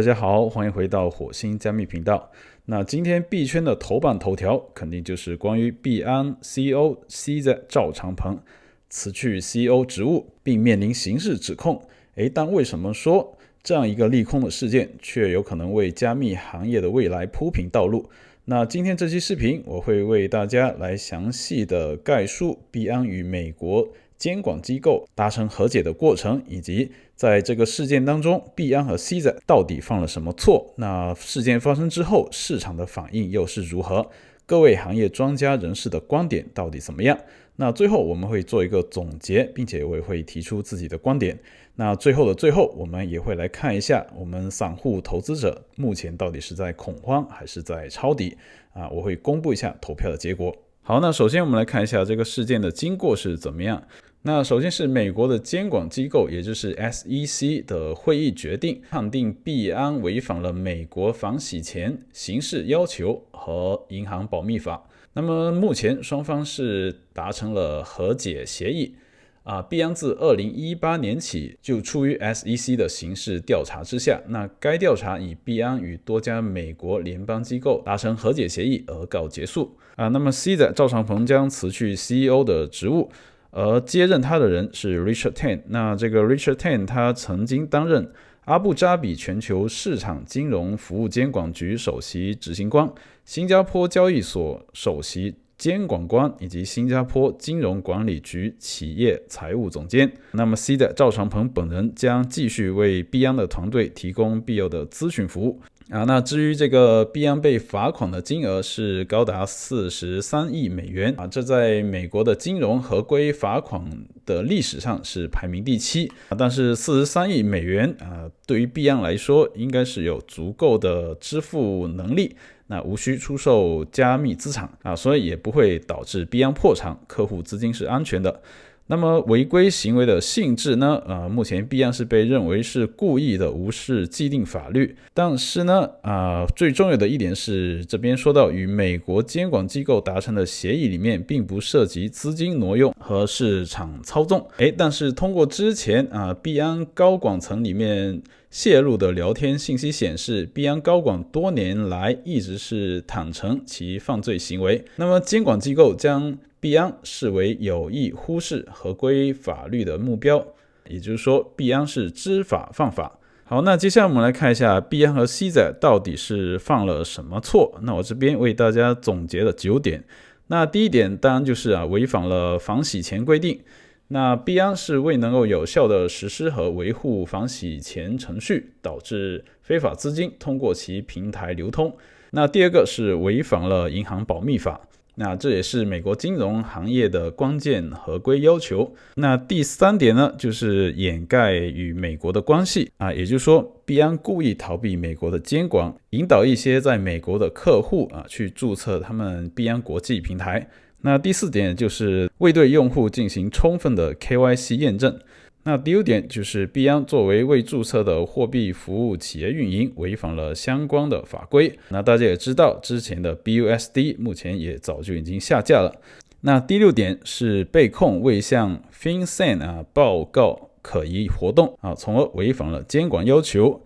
大家好，欢迎回到火星加密频道。那今天币圈的头版头条肯定就是关于币安 CEO CZ 赵长鹏辞去 CEO 职务，并面临刑事指控。但为什么说这样一个利空的事件却有可能为加密行业的未来铺平道路？那今天这期视频我会为大家来详细的概述币安与美国监管机构达成和解的过程，以及在这个事件当中币安和 CZ 到底犯了什么错，那事件发生之后市场的反应又是如何，各位行业专家人士的观点到底怎么样。那最后我们会做一个总结，并且我也会提出自己的观点。那最后的最后，我们也会来看一下我们散户投资者目前到底是在恐慌还是在抄底我会公布一下投票的结果。好，那首先我们来看一下这个事件的经过是怎么样。那首先是美国的监管机构，也就是 SEC 的会议决定判定币安违反了美国反洗钱刑事要求和银行保密法。那么目前双方是达成了和解协议币安自2018年起就处于 SEC 的刑事调查之下，那该调查以币安与多家美国联邦机构达成和解协议而告结束那么 CZ 赵长鹏将辞去 CEO 的职务，而接任他的人是 Richard Teng。 那这个 Richard Teng 他曾经担任阿布扎比全球市场金融服务监管局首席执行官、新加坡交易所首席监管官以及新加坡金融管理局企业财务总监。那么 CZ 赵长鹏本人将继续为币安的团队提供必要的咨询服务那至于这个币安被罚款的金额是高达43亿美元这在美国的金融合规罚款的历史上是排名第7但是43亿美元对于币安来说应该是有足够的支付能力，那无需出售加密资产所以也不会导致币安破产，客户资金是安全的。那么违规行为的性质呢目前币安是被认为是故意的无视既定法律，但是呢最重要的一点是这边说到与美国监管机构达成的协议里面并不涉及资金挪用和市场操纵但是通过之前币安高管层里面泄露的聊天信息显示，币安高管多年来一直是坦诚其犯罪行为，那么监管机构将币安视为有意忽视合规法律的目标，也就是说币安是知法犯法。好，那接下来我们来看一下币安和 CZ 到底是犯了什么错。那我这边为大家总结了9点。那第一点当然就是违反了反洗钱规定。那币安是未能够有效的实施和维护反洗钱程序，导致非法资金通过其平台流通。那第二个是违反了银行保密法，那这也是美国金融行业的关键合规要求。那第三点呢，就是掩盖与美国的关系也就是说币安故意逃避美国的监管，引导一些在美国的客户去注册他们币安国际平台。那第4点就是未对用户进行充分的 KYC 验证。那第5点就是币安作为未注册的货币服务企业运营，违反了相关的法规。那大家也知道之前的 BUSD 目前也早就已经下架了。那第6点是被控未向 FinCEN 报告可疑活动从而违反了监管要求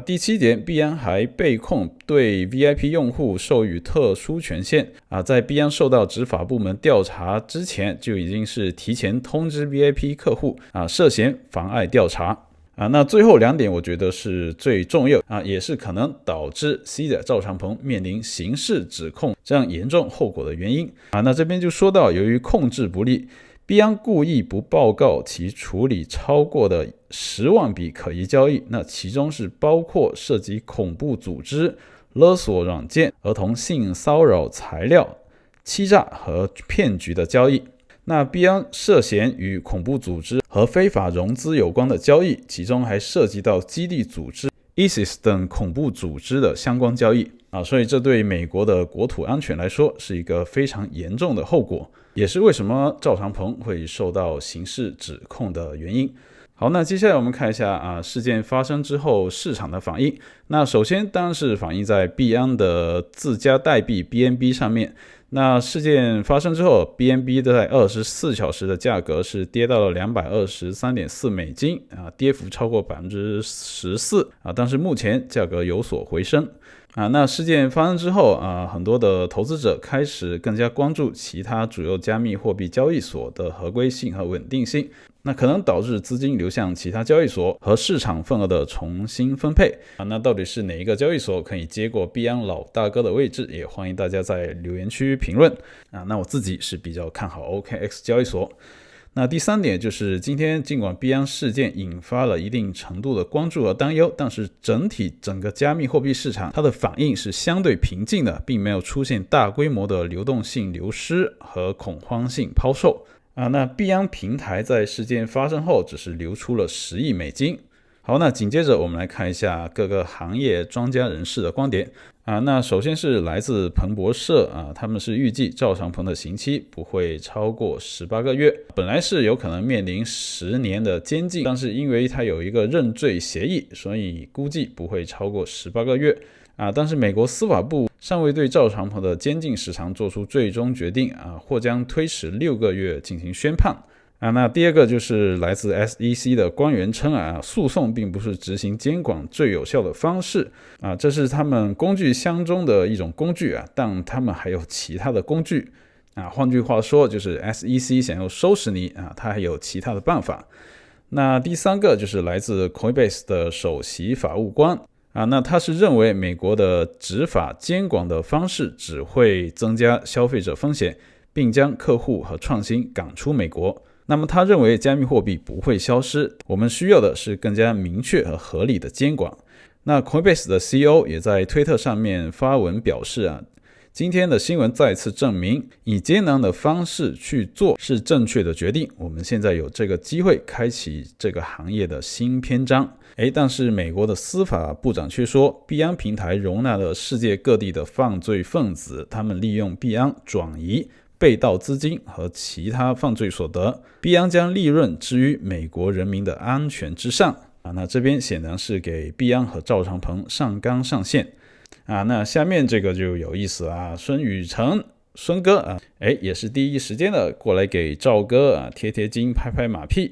第7点，币安还被控对 VIP 用户授予特殊权限在币安受到执法部门调查之前就已经是提前通知 VIP 客户涉嫌妨碍调查那最后2点我觉得是最重要也是可能导致 CZ 赵长鹏面临刑事指控这样严重后果的原因那这边就说到由于控制不力，币安故意不报告其处理超过的10万笔可疑交易，那其中是包括涉及恐怖组织、勒索软件、儿童性骚扰材料、欺诈和骗局的交易。那币安涉嫌与恐怖组织和非法融资有关的交易，其中还涉及到基地组织、ISIS 等恐怖组织的相关交易所以这对美国的国土安全来说是一个非常严重的后果，也是为什么赵长鹏会受到刑事指控的原因。好，那接下来我们看一下事件发生之后市场的反应。那首先当然是反映在币安的自家代币 BNB 上面。那事件发生之后 ，BNB 在24小时的价格是跌到了223.4美金跌幅超过14%但是目前价格有所回升那事件发生之后很多的投资者开始更加关注其他主要加密货币交易所的合规性和稳定性，那可能导致资金流向其他交易所和市场份额的重新分配那到底是哪一个交易所可以接过币安老大哥的位置，也欢迎大家在留言区评论那我自己是比较看好 OKX 交易所。那第三点就是今天尽管币安事件引发了一定程度的关注和担忧，但是整个加密货币市场它的反应是相对平静的，并没有出现大规模的流动性流失和恐慌性抛售那币安平台在事件发生后只是流出了10亿美金。好，那紧接着我们来看一下各个行业专家人士的观点那首先是来自彭博社他们是预计赵长鹏的刑期不会超过18个月，本来是有可能面临10年的监禁，但是因为他有一个认罪协议，所以估计不会超过18个月但是美国司法部尚未对赵长鹏的监禁时长做出最终决定或将推迟6个月进行宣判那第二个就是来自 SEC 的官员称诉讼并不是执行监管最有效的方式这是他们工具箱中的一种工具但他们还有其他的工具换句话说就是 SEC 想要收拾你他还有其他的办法。那第三个就是来自 Coinbase 的首席法务官那他是认为美国的执法监管的方式只会增加消费者风险，并将客户和创新赶出美国。那么他认为加密货币不会消失，我们需要的是更加明确和合理的监管。那 Coinbase 的 CEO 也在推特上面发文表示今天的新闻再次证明以艰难的方式去做是正确的决定，我们现在有这个机会开启这个行业的新篇章但是美国的司法部长却说币安平台容纳了世界各地的犯罪分子，他们利用币安转移被盗资金和其他犯罪所得，币安将利润置于美国人民的安全之上那这边显然是给币安和赵长鹏上纲上线那下面这个就有意思孙宇晨孙哥也是第一时间的过来给赵哥贴贴金拍拍马屁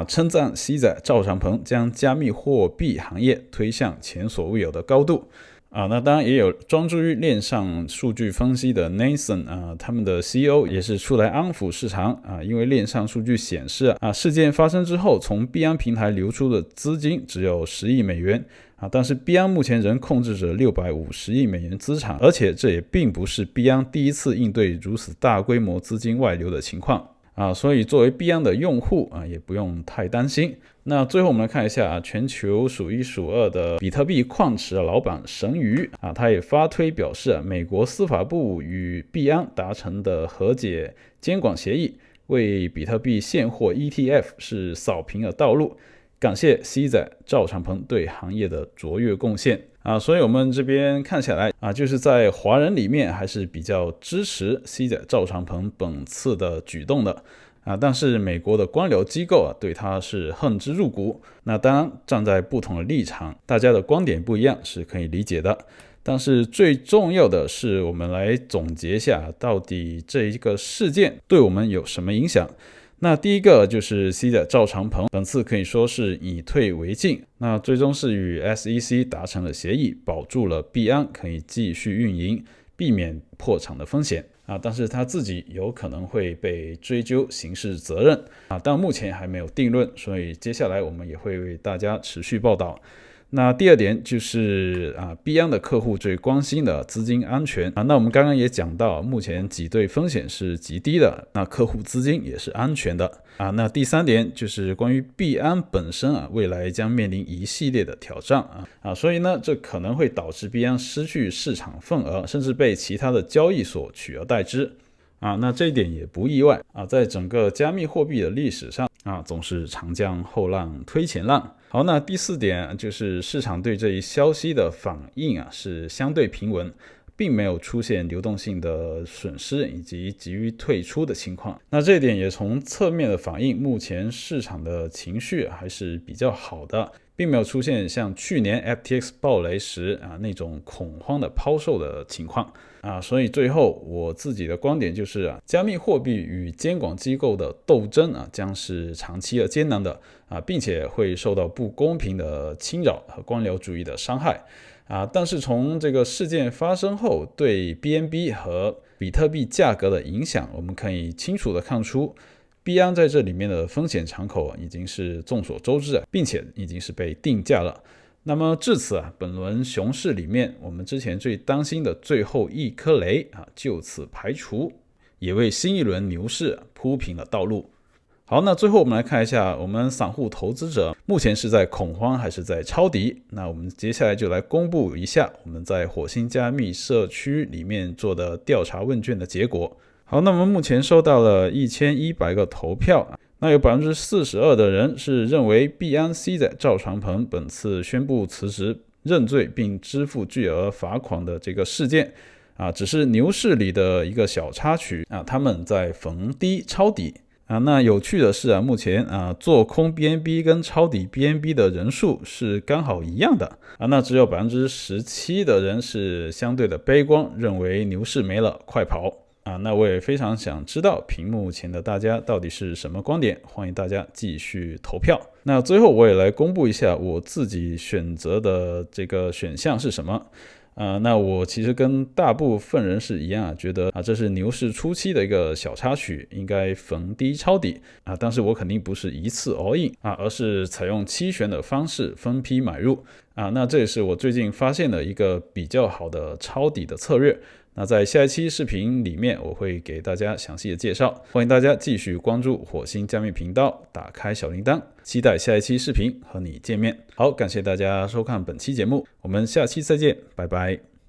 称赞西仔赵长鹏将加密货币行业推向前所未有的高度那当然也有专注于链上数据分析的 Nathan 他们的 CEO 也是出来安抚市场因为链上数据显示事件发生之后从币安平台流出的资金只有10亿美元但是币安目前仍控制着650亿美元资产，而且这也并不是币安第一次应对如此大规模资金外流的情况所以作为币安的用户也不用太担心。那最后我们来看一下全球数一数二的比特币矿池老板神鱼他也发推表示美国司法部与币安达成的和解监管协议为比特币现货 ETF 是扫平了道路，感谢西仔赵长鹏对行业的卓越贡献所以我们这边看下来就是在华人里面还是比较支持西仔赵长鹏本次的举动的但是美国的官僚机构对他是恨之入骨。那当然站在不同的立场，大家的观点不一样是可以理解的，但是最重要的是我们来总结一下到底这一个事件对我们有什么影响。那第一个就是西仔赵长鹏本次可以说是以退为进，那最终是与 SEC 达成了协议，保住了币安可以继续运营，避免破产的风险但是他自己有可能会被追究刑事责任但目前还没有定论，所以接下来我们也会为大家持续报道。那第二点就是币安的客户最关心的资金安全那我们刚刚也讲到，目前挤兑风险是极低的，那客户资金也是安全的那第三点就是关于币安本身未来将面临一系列的挑战所以呢这可能会导致币安失去市场份额，甚至被其他的交易所取而代之那这一点也不意外在整个加密货币的历史上总是长江后浪推前浪。好，那第四点就是市场对这一消息的反应是相对平稳，并没有出现流动性的损失以及急于退出的情况。那这一点也从侧面的反映目前市场的情绪还是比较好的，并没有出现像去年 FTX 暴雷时那种恐慌的抛售的情况所以最后我自己的观点就是加密货币与监管机构的斗争将是长期而艰难的并且会受到不公平的侵扰和官僚主义的伤害但是从这个事件发生后对 BNB 和比特币价格的影响，我们可以清楚地看出币安在这里面的风险敞口已经是众所周知并且已经是被定价了。那么至此本轮熊市里面，我们之前最担心的最后一颗雷就此排除，也为新一轮牛市铺平了道路。好，那最后我们来看一下我们散户投资者目前是在恐慌还是在抄底。那我们接下来就来公布一下我们在火星加密社区里面做的调查问卷的结果。好，那我们目前收到了1100个投票，那有 42% 的人是认为币安 CZ 赵长鹏本次宣布辞职认罪并支付巨额罚款的这个事件只是牛市里的一个小插曲他们在逢低抄底那有趣的是目前做空 BNB 跟抄底 BNB 的人数是刚好一样的那只有 17% 的人是相对的悲观，认为牛市没了，快跑那我也非常想知道屏幕前的大家到底是什么观点，欢迎大家继续投票。那最后我也来公布一下我自己选择的这个选项是什么那我其实跟大部分人是一样觉得这是牛市初期的一个小插曲，应该逢低抄底但是我肯定不是一次 all in而是采用期权的方式分批买入那这也是我最近发现的一个比较好的抄底的策略。那在下一期视频里面我会给大家详细的介绍，欢迎大家继续关注火星加密频道，打开小铃铛，期待下一期视频和你见面。好，感谢大家收看本期节目，我们下期再见，拜拜。